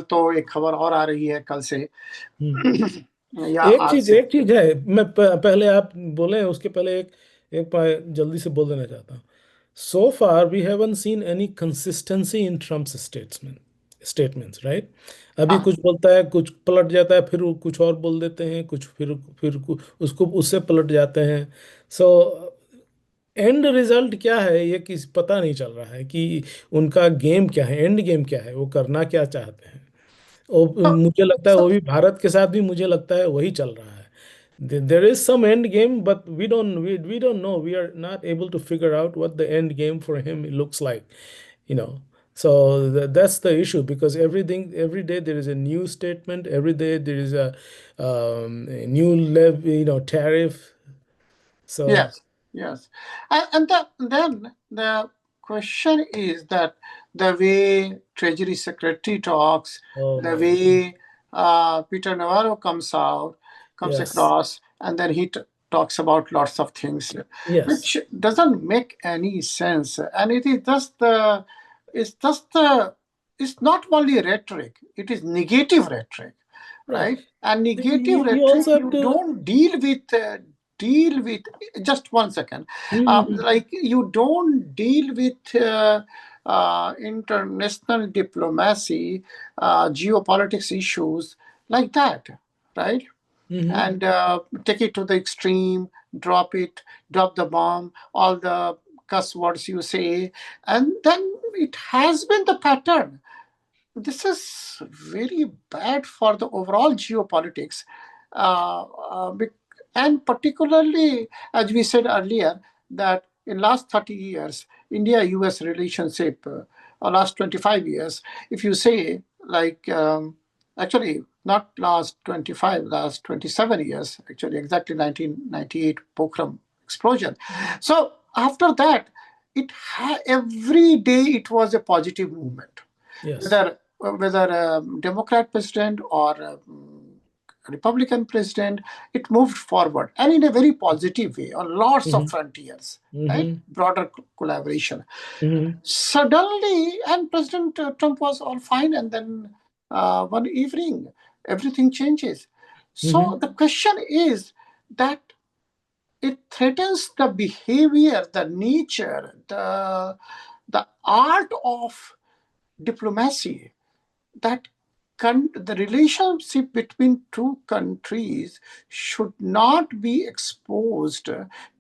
तो एक खबर और आ रही है कल से हम्म। या एक आज चीज से। एक चीज है, मैं पहले आप बोले उसके पहले एक एक जल्दी से बोल देना चाहता हूँ। So far we haven't seen any consistency in Trump's statements, right? अभी हाँ, कुछ बोलता है, कुछ पलट जाता है, फिर वो कुछ और बोल देते हैं, कुछ उसको उससे पलट जाते हैं। सो एंड रिजल्ट क्या है ये किस पता नहीं चल रहा है कि उनका गेम क्या है, एंड गेम क्या है, वो करना क्या चाहते हैं। और तो मुझे लगता है वो सब भी भारत के साथ भी मुझे लगता है वही चल रहा है। There is some end game, but we don't know. We are not able to figure out what the end game for him looks like, you know. So that's the issue, because every day there is a new statement. Every day there is a new tariff. So, yes, yes, then the question is that the way Treasury Secretary talks, oh the my God. way Peter Navarro comes Yes, across, and then he talks about lots of things, yes. which doesn't make any sense, and it's just the it's not only rhetoric; it is negative rhetoric, Right. right? And negative You rhetoric, also have you to. don't deal with just 1 second. Mhm. Like you don't deal with international diplomacy, geopolitics issues like that, right? Mhm. And take it to the extreme, drop the bomb, all the cuss words you say, and then it has been the pattern. This is very bad for the overall geopolitics. Uh, and particularly, as we said earlier, that in last 30 years, India-US relationship, or last 25 years, if you say like, actually not last 25, last 27 years, actually exactly 1998 Pokhram explosion. So after that, every day it was a positive movement, Yes. whether Democrat president or Republican president, it moved forward and in a very positive way on lots of Mhm. frontiers, right? Mhm. Broader collaboration. Mhm. Suddenly, and President Trump was all fine, and then one evening, everything changes. So Mhm. the question is that it threatens the behavior, the nature, the art of diplomacy, that the relationship between two countries should not be exposed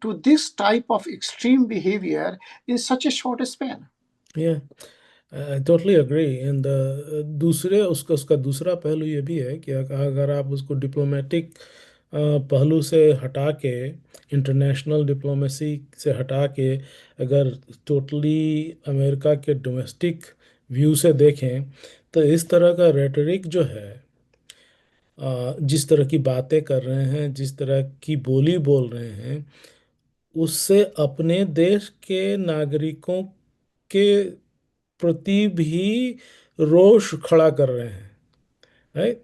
to this type of extreme behavior in such a short span. Yeah. I totally agree. And दूसरे उसका उसका दूसरा पहलू ये भी है कि अगर आप उसको डिप्लोमेटिक पहलू से हटा के, इंटरनेशनल डिप्लोमेसी से हटा के, अगर टोटली अमेरिका के डोमेस्टिक व्यू से देखें, तो इस तरह का रेटरिक जो है, जिस तरह की बातें कर रहे हैं, जिस तरह की बोली बोल रहे हैं, उससे अपने देश के नागरिकों के प्रति भी रोष खड़ा कर रहे हैं, राइट?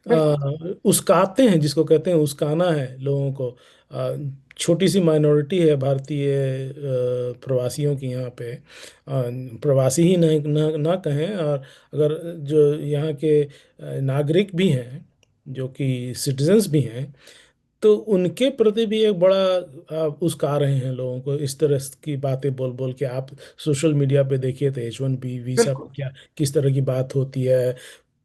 बिल्कुल। उस्काते हैं, जिसको कहते हैं उस्काना है लोगों को। छोटी सी माइनॉरिटी है भारतीय प्रवासियों की यहाँ पे। प्रवासी ही नहीं ना कहें, और अगर जो यहाँ के नागरिक भी हैं, जो कि सिटीजन्स भी हैं, तो उनके प्रति भी एक बड़ा उस्का रहे हैं लोगों को, इस तरह की बातें बोल बोल के। आप सोशल मीडिया पे देखिए तो H1B वीजा बिल्कुल। पे क्या किस तरह की बात होती है।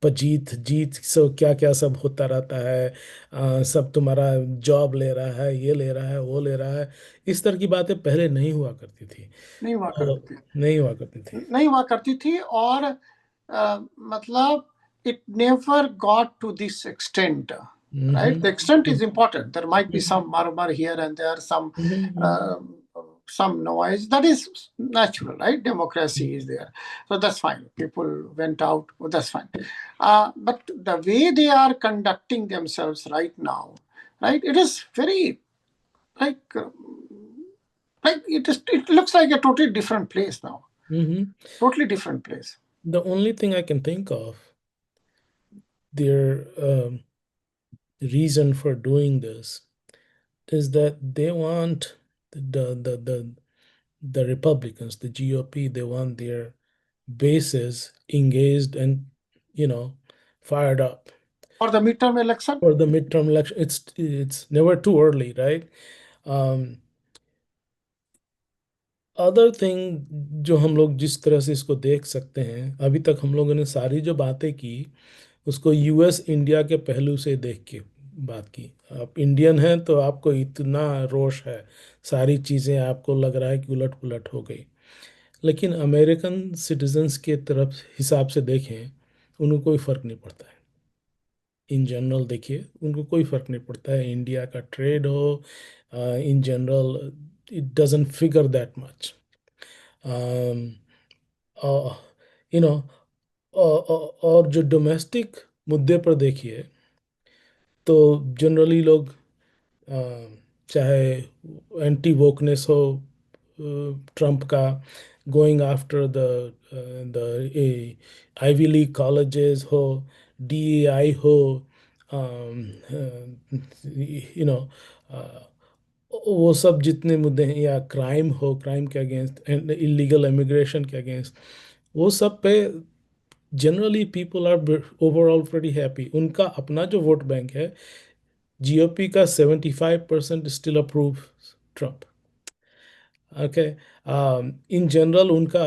पर जीत जीत सब क्या क्या सब होता रहता है। सब तुम्हारा जॉब ले रहा है, ये ले रहा है, वो ले रहा है। इस तरह की बातें पहले नहीं हुआ करती थी। नहीं हुआ और करती थी। नहीं हुआ करती थी। नहीं हुआ करती थी, और मतलब it never got to this extent, right? Hmm. The extent is important. There might be some murmur here and there, hmm. uh, some noise. That is natural, right? Democracy is there, so that's fine. People went out. Well, that's fine. But the way they are conducting themselves right now, right? It is very like it looks like a totally different place now. Hmm. Totally different place. The only thing I can think of, their reason for doing this, is that they want the Republicans, the GOP, they want their bases engaged and, you know, fired up For the midterm election? for the midterm election. It's never too early, right? um, other thing जो हम लोग जिस तरह से इसको देख सकते हैं, अभी तक हम लोगों ने सारी जो बातें की उसको यूएस इंडिया के पहलू से देख के बात की। आप इंडियन हैं तो आपको इतना रोष है, सारी चीज़ें आपको लग रहा है कि उलट पुलट हो गई। लेकिन अमेरिकन सिटीजन्स के तरफ हिसाब से देखें, उनको कोई फ़र्क नहीं पड़ता है। इन जनरल देखिए, उनको कोई फ़र्क नहीं पड़ता है, इंडिया का ट्रेड हो, in general it doesn't figure that much. You know, और जो डोमेस्टिक मुद्दे पर देखिए तो जनरली लोग चाहे एंटी वोकनेस हो ट्रम्प का, going after the Ivy League colleges हो, डीईआई हो, यू नो, वो सब जितने मुद्दे हैं, या क्राइम हो, क्राइम के अगेंस्ट एंड इलीगल इमिग्रेशन के अगेंस्ट, वो सब पे generally people are overall pretty happy. उनका अपना जो वोट बैंक है, जीओपी का 75% still approve Trump. Okay, in general उनका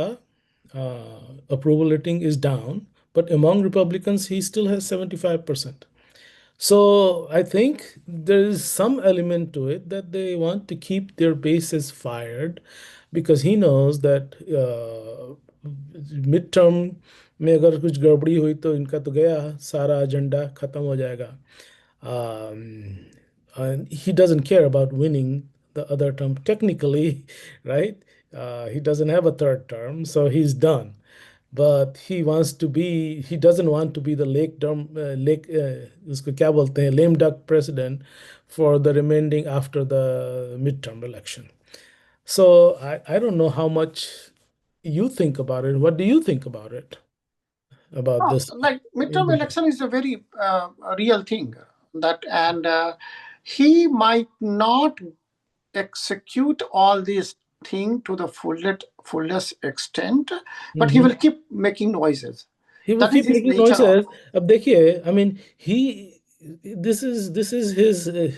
approval rating is down, but among Republicans he still has 75%. So I think there is some element to it that they want to keep their bases fired, because he knows that midterm में अगर कुछ गड़बड़ी हुई तो इनका तो गया, सारा एजेंडा खत्म हो जाएगा। And he doesn't care about winning the other term technically, right? He doesn't have a third term, so he's done. But he doesn't want to be the उसको क्या बोलते हैं, lame duck president for the remaining after the midterm election. So I don't know how much you think about it. What do you think about it? About No, this? like midterm election is a very real thing. That and he might not execute all these things to the fullest extent, but he will Mhm. keep making noises. He will That is keep his making nature of. noises. अब देखिए, I mean, this is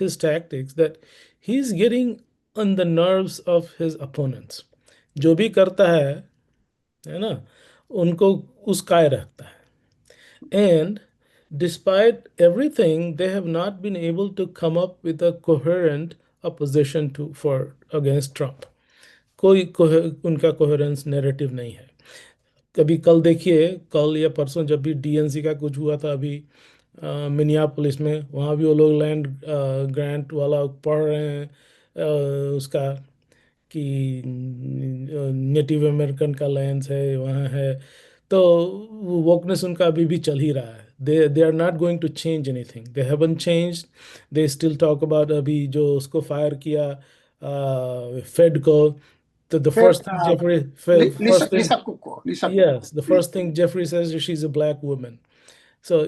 his tactics, that he's getting on the nerves of his opponents. जो भी करता है ना, उनको उसकाए रखता है। And despite everything, they have not been able to come up with a coherent opposition to for against Trump. उनका coherence narrative नहीं है। कभी कल देखिए, कल या परसों जब भी डीएनसी का कुछ हुआ था अभी मिनियापोलिस में, वहाँ भी वो लोग लैंड ग्रांट वाला पढ़ रहे हैं, उसका कि नेटिव अमेरिकन का लैंड है वहाँ है। तो वोकनेस उनका अभी भी चल ही रहा है। They are not going to change anything, they haven't change. They still talk about अभी जो उसको फायर किया फेड को, तो the Fed, first thing Jeffrey, first thing, Lisa Kuko, Lisa Kuko. yes, the first thing Jeffrey says is she's a black woman. So,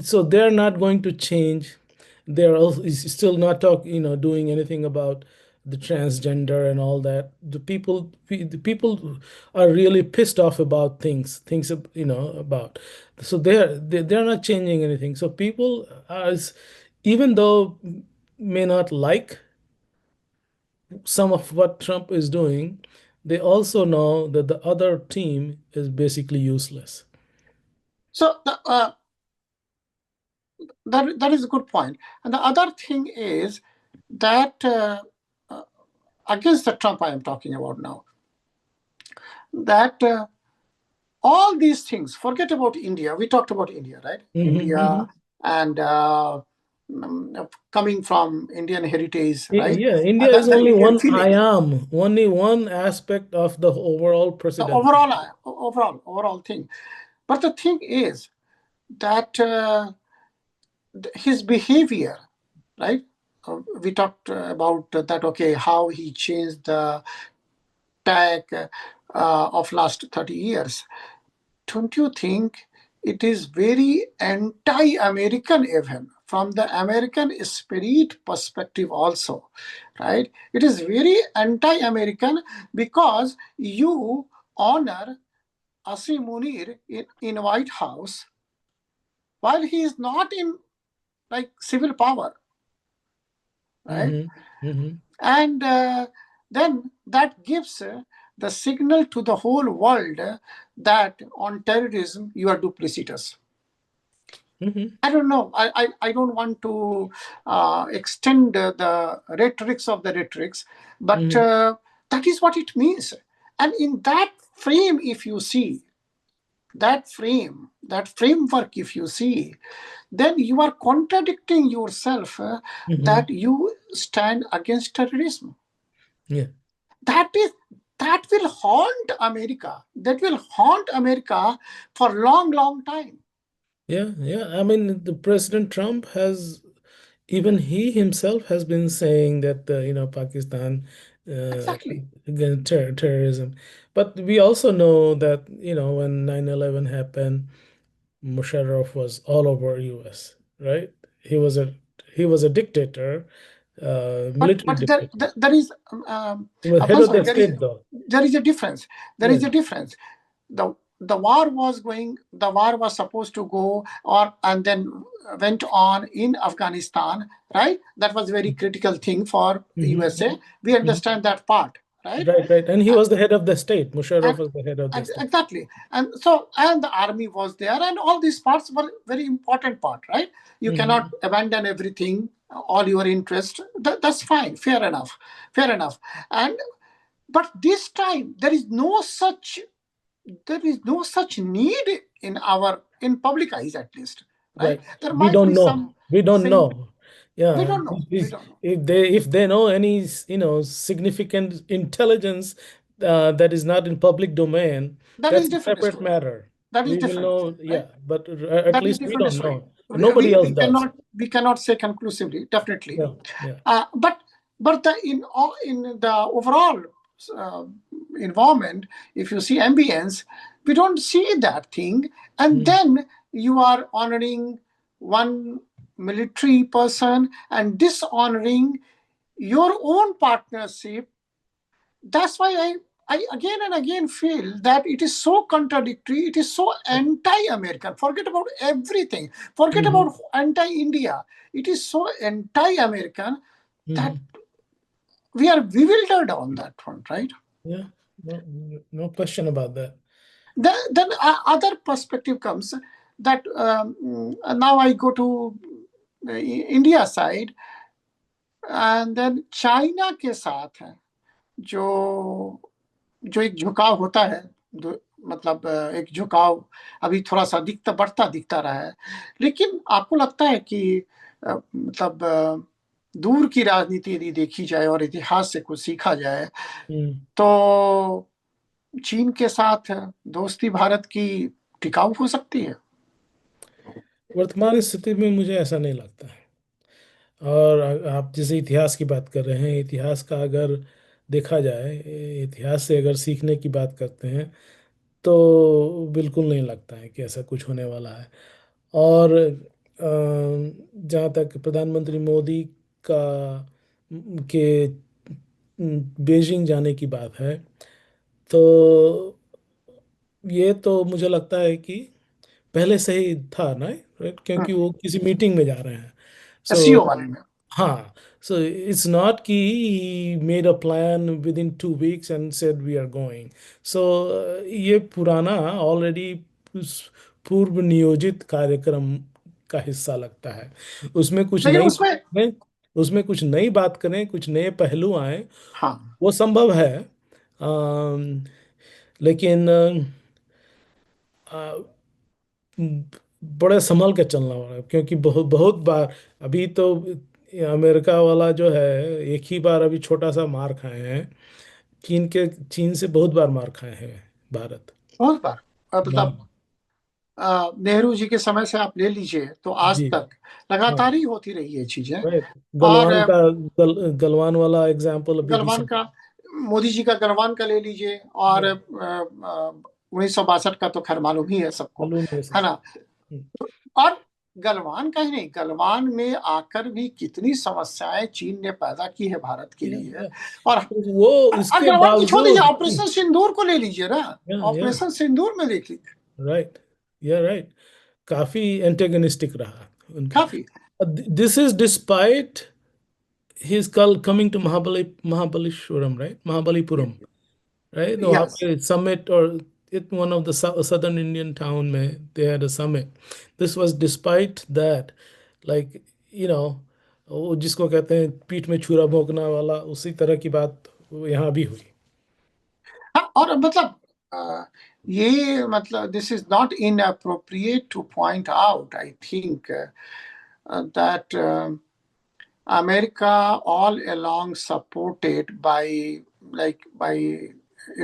so they're not going to change. They're also still not doing anything about the transgender and all that. The people are really pissed off about things, about. So they're not changing anything. So people are, even though may not like some of what Trump is doing, they also know that the other team is basically useless. So that is a good point. And the other thing is that uh, against the Trump I am talking about now, that all these things, forget about India. We talked about India, right? India Hmm. and coming from Indian heritage, right? Yeah, India is The only Indian one feeling, only one aspect of the overall the presidency. overall thing. But the thing is that his behavior, right? We talked about that. Okay, how he changed the tag of last 30 years. Don't you think it is very anti-American even from the American spirit perspective also, right? It is very anti-American because you honor Asim Munir in White House, while he is not in like civil power, right? Mm-hmm. Mm-hmm. And then that gives the signal to the whole world that on terrorism you are duplicitous. Mm-hmm. I don't know. I don't want to extend the rhetorics of the rhetorics, but Mm-hmm. that is what it means. And in that frame, if you see, that framework, if you see, then you are contradicting yourself Mm-hmm. that you stand against terrorism. Yeah. That is that will haunt America. That will haunt America for long, long time. Yeah. Yeah. I mean, the President Trump has, even he himself has been saying that Pakistan Exactly. against terrorism. But we also know that when 9/11 happened, Musharraf was all over US, right? He was a he was a dictator, military But there, dictator. there is He was head of Alfonso, the state, though. there is a difference. There Yeah. is a difference. The war was supposed to go or and then went on in Afghanistan, right? That was a very critical thing for Hmm. USA. We Hmm. understand that part, right? Right, right. And he Uh, was the head of the state. Musharraf and was the head of the state. exactly, and so and the army was there, and all these parts were very important part, right? You cannot Hmm. abandon everything, all your interest. That's fine, fair enough, fair enough. And but this time there is no such need in our in public eyes, at least, right? Right. There We might be don't some know. We don't thing. know. We Yeah. don't know, we don't know. If they know any, significant intelligence that is not in public domain, That is that's a different separate story. matter. That is We will different, know, right? yeah, but at That is least we different don't story. know. Nobody else We does. cannot say conclusively, definitely. Yeah, yeah. But in the overall uh, environment, if you see ambience, we don't see that thing. And Mm, then you are honoring one military person and dishonoring your own partnership. That's why I again and again feel that it is so contradictory, it is so anti-American. Forget about everything, forget mhm, about anti-India. It is so anti-American that mhm. we are bewildered on that front, right? Yeah, no, no question about that. Then other perspective comes that now I go to India side, and then China के साथ है जो जो एक झुकाव होता है, मतलब एक झुकाव अभी थोड़ा सा दिखता रहा है। लेकिन आपको लगता है कि मतलब दूर की राजनीति यदि देखी जाए और इतिहास से कुछ सीखा जाए, Mm. तो चीन के साथ दोस्ती भारत की टिकाऊ हो सकती है? वर्तमान स्थिति में मुझे ऐसा नहीं लगता है। और आप जैसे इतिहास की बात कर रहे हैं, इतिहास का अगर देखा जाए, इतिहास से अगर सीखने की बात करते हैं, तो बिल्कुल नहीं लगता है कि ऐसा कुछ होने वाला है। और जहाँ तक प्रधानमंत्री मोदी का के बीजिंग जाने की बात है, तो ये तो मुझे लगता है कि पहले से ही था ना, right? क्योंकि वो किसी मीटिंग में जा रहे हैं। सो एससीओ वाले में। हाँ, so it's not कि he made a plan within 2 weeks and said we are going. So ये पुराना ऑलरेडी पूर्व नियोजित कार्यक्रम का हिस्सा लगता है। उसमें कुछ लेकिन नई उसमें करें, उसमें कुछ नई बात करें, कुछ नए पहलू आए, हाँ, वो संभव है। लेकिन बड़े संभल के चलना होगा, क्योंकि बहुत बहुत बार अभी तो अमेरिका वाला जो है, एक ही बार अभी छोटा सा मार खाए हैं। चीन से बहुत बार मार खाए हैं भारत। बहुत बार। मतलब हाँ, नेहरू जी के समय से आप ले लीजिए तो आज जी। तक हाँ, लगातार ही होती रही है चीजें। राइट। और गलवान का गलवान वाला एग्जाम्पल अभी गलवान रिसेंट। का, मोदी जी का गलवान का ले लीजिए, और 1962 का तो खैर मालूम ही है सबको, मालूम है है सब। ना? और गलवान का ही नहीं, गलवान में आकर भी कितनी समस्याएं चीन ने पैदा की है भारत के या, लिए। या, और वो और इसके गलवान की छोड़ दीजिए, बावजूद। ऑपरेशन सिंदूर को ले लीजिए ना। या, ऑपरेशन सिंदूर में देख लीजिए। राइट, या, राइट। काफी एंटेगनिस्टिक रहा उनका. काफी. दिस इज डिस्पाइट हिज कल coming to Mahabalishwaram, right, Mahabalipuram, right? No, वहाँ Yes. पे summit or it one of the southern Indian town में they had a summit. This was despite that, like, you know, वो जिसको कहते हैं पीठ में छुरा भोंकना वाला, उसी तरह की बात वो यहाँ भी हुई. हाँ, और मतलब ये मतलब this is not inappropriate to point out, I think, that America all along supported by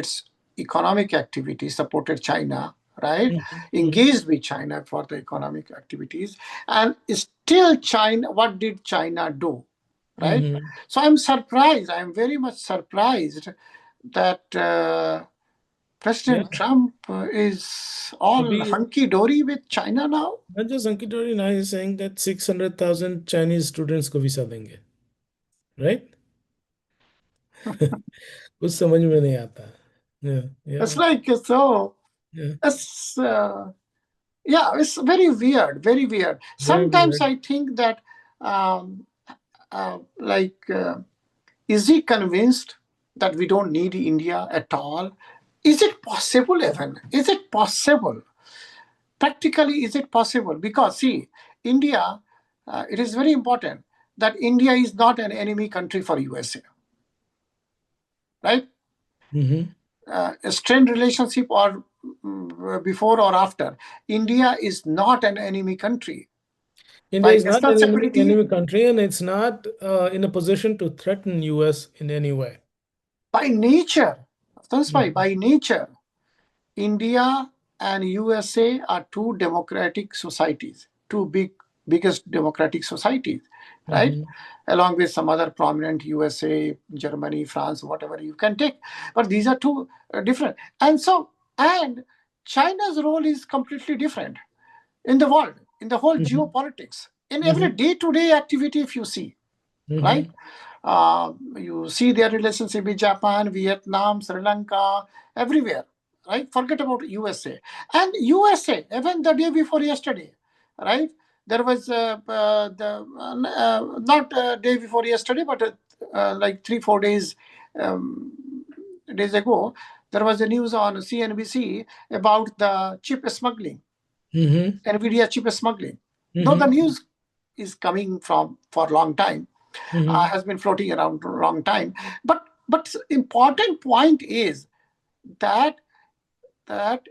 its economic activity, supported China, right? Mhm, Engaged with China for the economic activities, and still China. What did China do, right? mhm. So I'm surprised. I'm very much surprised that Yeah, President Trump is all अभी hunky dory with China now. not just Ankit now is saying that 600,000 Chinese students को visa देंगे, right? कुछ समझ में नहीं आता. Yeah, It's yeah, like so. yeah. It's yeah, it's very weird, very weird. Very Sometimes weird. I think that, um, like, is he convinced that we don't need India at all? Is it possible, even? Is it possible? Practically, is it possible? Because, see, India, it is very important that India is not an enemy country for USA, right? Mm-hmm. A strained relationship or before or after, India is not an enemy country. India By is not national an security, enemy country, and it's not in a position to threaten US in any way. by nature, Mhm. by nature, India and USA are two democratic societies, biggest democratic societies, right? Mhm. Along with some other prominent USA, Germany, France, whatever you can take. But these are two different. And China's role is completely different in the world, in the whole Mhm. geopolitics, in every Mhm. day-to-day activity, if you see, right? Mhm. You see their relationship with Japan, Vietnam, Sri Lanka, everywhere, right? Forget about USA. And USA, even the day before yesterday, right? There was not day before yesterday, but like 3 4 days um, days ago, there was a news on CNBC about the chip smuggling, Mhm. NVIDIA chip smuggling. Though the Mhm. news is coming from for a long time, Mhm. has been floating around for a long time. But important point is that that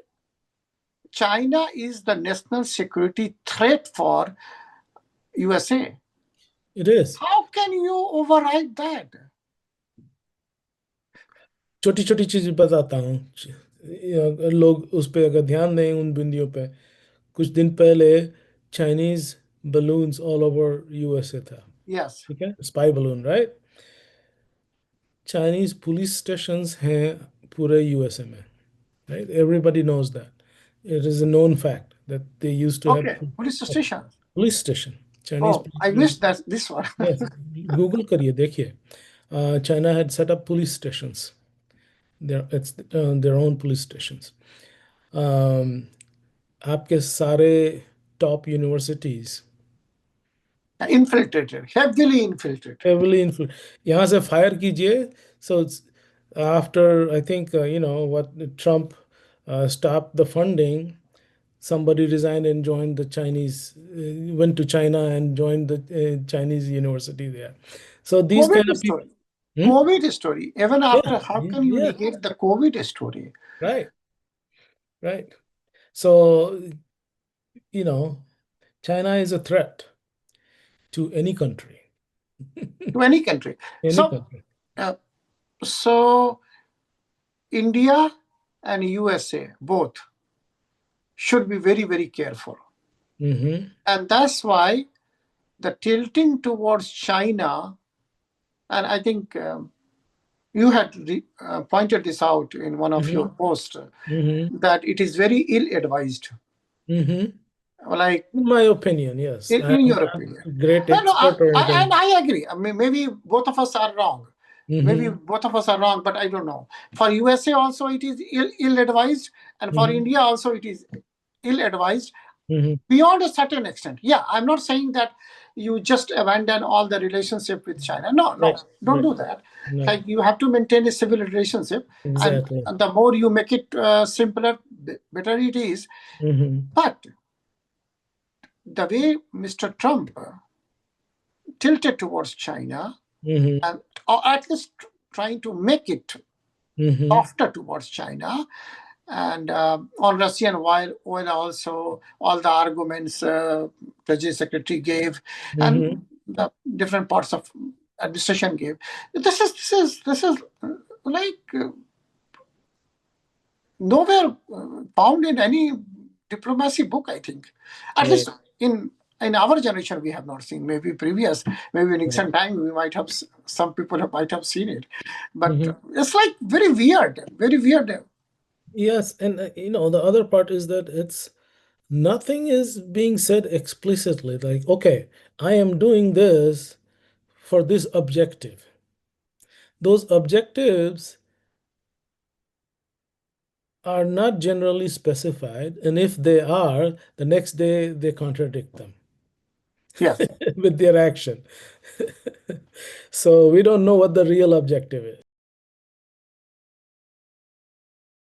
China is the national security threat for USA. It is. How can you override that? छोटी छोटी चीज बताता हूँ. अगर लोग उस पे अगर ध्यान दें उन बिंदियों पे, कुछ दिन पहले Chinese balloons all over USA था. Yes. ठीक है, spy balloon, right. Chinese police stations हैं पूरे यूएसए में, right? Everybody knows that. It is a known fact that they used to have Okay. Police a station. police station, Chinese Oh, police I station. missed that this one. Yes, Google करिए देखिए. China had set up police stations. Their own police stations. Um, आपके सारे top universities Infiltrated, heavily infiltrated. heavily influenced. यहाँ से fire कीजिए. So it's after I think what Trump stopped the funding, somebody resigned and joined the Chinese, went to China and joined the Chinese university there. So these kind COVID of people. story. Hmm? COVID story. Even Yeah, after, how can you yeah, negate the COVID story? right, right. So, you know, China is a threat to any country, To any country. any So, country. uh, so India and USA both should be very, very careful. Mm-hmm, And that's why the tilting towards China, and I think you had pointed this out in one of your mm-hmm, posts, mm-hmm, that it is very ill advised. mm-hmm. Like, In my opinion, yes. I'm in your not opinion. a great No, expert or and anything. I agree. I mean, maybe both of us are wrong. Maybe Mm-hmm, both of us are wrong, but I don't know. For USA also it is ill advised, and for mm-hmm, India also it is ill advised. Hmm. beyond a certain extent. Yeah, I'm not saying that you just abandon all the relationship with China. No, no, Right, don't right, do that. right. Like, you have to maintain a civil relationship, Exactly. and the more you make it simpler, better it is. Hmm. But the way Mr. Trump tilted towards China, Hmm. and or at least trying to make it Hmm. softer towards China, and on Russian oil also, all the arguments Treasury Secretary gave, Hmm. and the different parts of administration gave. This is like nowhere found in any diplomacy book, I think. At Right, least in our generation, we have not seen. Maybe previous, maybe in right. recent time, we might have some people might have seen it, but Hmm. it's like very weird, very weird. Yes, and the other part is that it's nothing is being said explicitly, like, okay, I am doing this for this objective. Those objectives are not generally specified, and if they are, the next day they contradict them Yes. with their action. So we don't know what the real objective is.